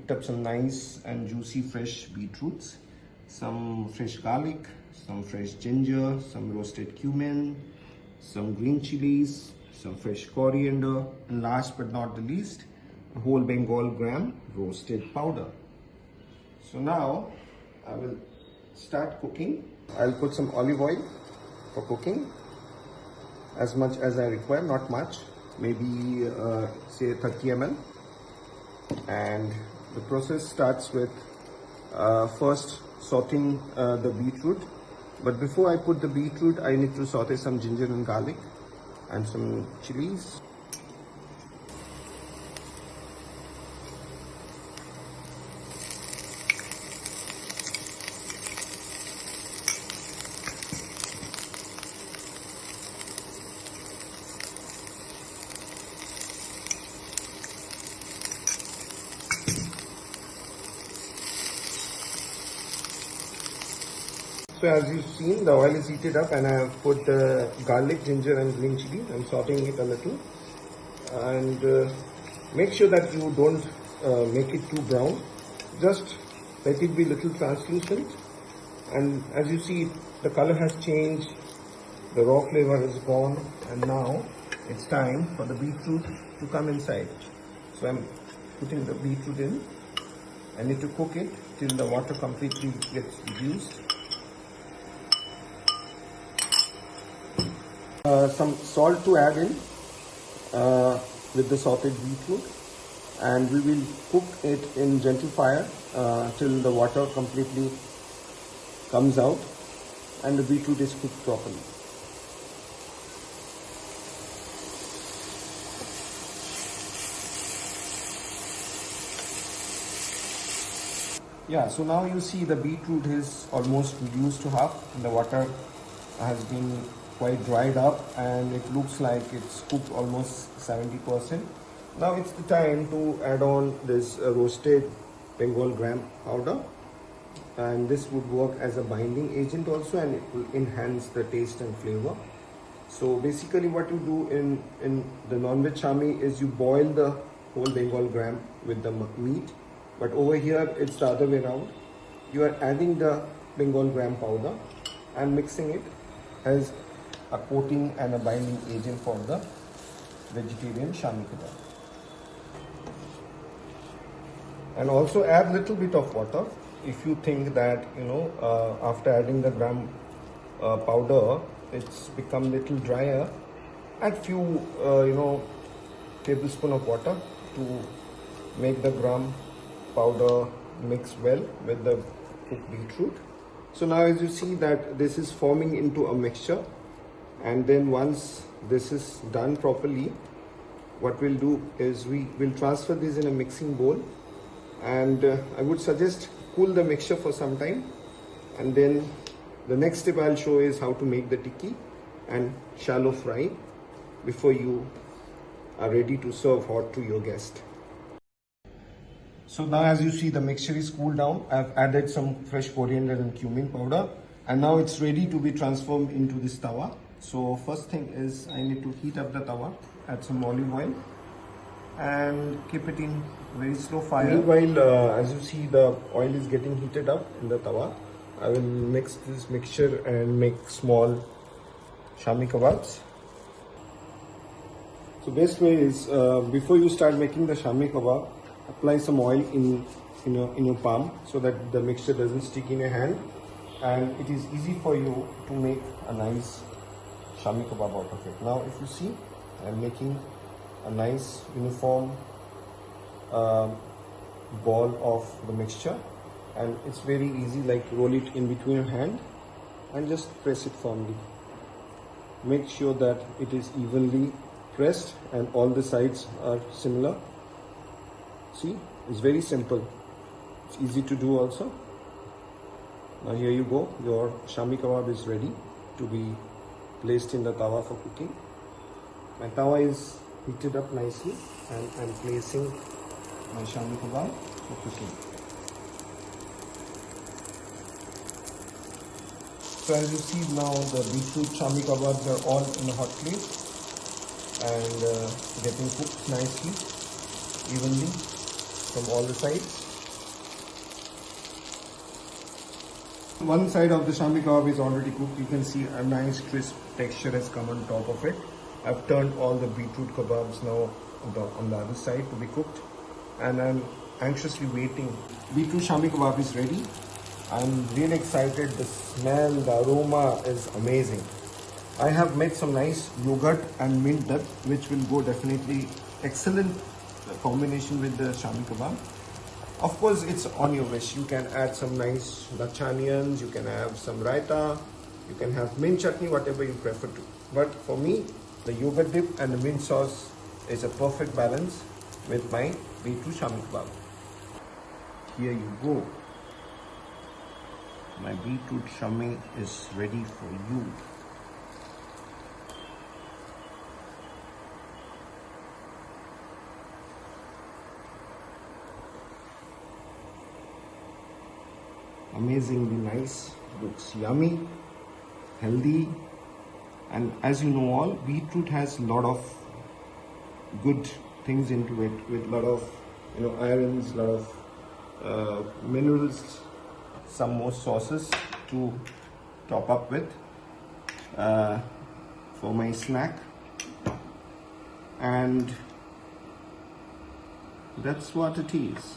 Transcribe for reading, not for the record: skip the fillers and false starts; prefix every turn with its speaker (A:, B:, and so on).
A: picked up some nice and juicy fresh beetroots, some fresh garlic, some fresh ginger, some roasted cumin, some green chilies, some fresh coriander, and last but not the least, a whole Bengal gram roasted powder. So now I will start cooking. I'll put some olive oil for cooking, as much as I require, not much, maybe say 30 ml. And the process starts with first sauteing the beetroot. But before I put the beetroot, I need to saute some ginger and garlic and some chilies. So as you've seen, the oil is heated up and I have put the garlic, ginger and green chili. I'm sauteing it a little. And make sure that you don't make it too brown. Just let it be a little translucent. And as you see, the color has changed. The raw flavor is gone. And now it's time for the beetroot to come inside. So I'm putting the beetroot in. I need to cook it till the water completely gets reduced. Some salt to add in with the sauteed beetroot, and we will cook it in gentle fire till the water completely comes out and the beetroot is cooked properly. Yeah, so now you see the beetroot is almost reduced to half and the water has been quite dried up and it looks like it's cooked almost 70%. Now it's the time to add on this roasted Bengal gram powder, and this would work as a binding agent also, and it will enhance the taste and flavor. So basically what you do in the non-veg chami is you boil the whole Bengal gram with the meat, but over here it's the other way around. You are adding the Bengal gram powder and mixing it as a coating and a binding agent for the vegetarian shami kebab. And also add little bit of water if you think that after adding the gram powder it's become little drier. Add few tablespoon of water to make the gram powder mix well with the cooked beetroot. So now as you see that this is forming into a mixture, and then once this is done properly, what we'll do is we will transfer this in a mixing bowl, and I would suggest cool the mixture for some time, and then the next step I'll show is how to make the tikki and shallow fry before you are ready to serve hot to your guest. So now as you see, the mixture is cooled down. I've added some fresh coriander and cumin powder, and now it's ready to be transformed into this tawa. So first thing is I need to heat up the tawa, add some olive oil and keep it in very slow fire. Meanwhile, as you see, the oil is getting heated up in the tawa. I will mix this mixture and make small shami kebabs. So best way is before you start making the shami kebab, apply some oil in your palm so that the mixture doesn't stick in your hand, and it is easy for you to make a nice shami kebab out of it. Now if you see, I'm making a nice uniform ball of the mixture, and it's very easy, like roll it in between your hand and just press it firmly. Make sure that it is evenly pressed and all the sides are similar. See, it's very simple. It's easy to do also. Now here you go, your shami kebab is ready to be placed in the tawa for cooking. My tawa is heated up nicely and I'm placing my shami kebab for cooking. So as you see now, the beetroot shami kebabs are all in a hot plate and getting cooked nicely, evenly from all the sides. One side of the shami kebab is already cooked. You can see a nice crisp texture has come on top of it. I've turned all the beetroot kebabs now on the other side to be cooked, and I'm anxiously waiting. Beetroot shami kebab is ready. I'm really excited. The smell, the aroma is amazing. I have made some nice yogurt and mint dip, which will go definitely excellent combination with the shami kebab. Of course, it's on your wish. You can add some nice lachanians, you can have some raita, you can have mint chutney, whatever you prefer to. But for me, the yogurt dip and the mint sauce is a perfect balance with my beetroot shami kebab. Here you go. My beetroot shami is ready for you. Amazingly nice, looks yummy, healthy, and as you know all, beetroot has a lot of good things into it, with a lot of irons, a lot of minerals, some more sauces to top up with for my snack, and that's what it is.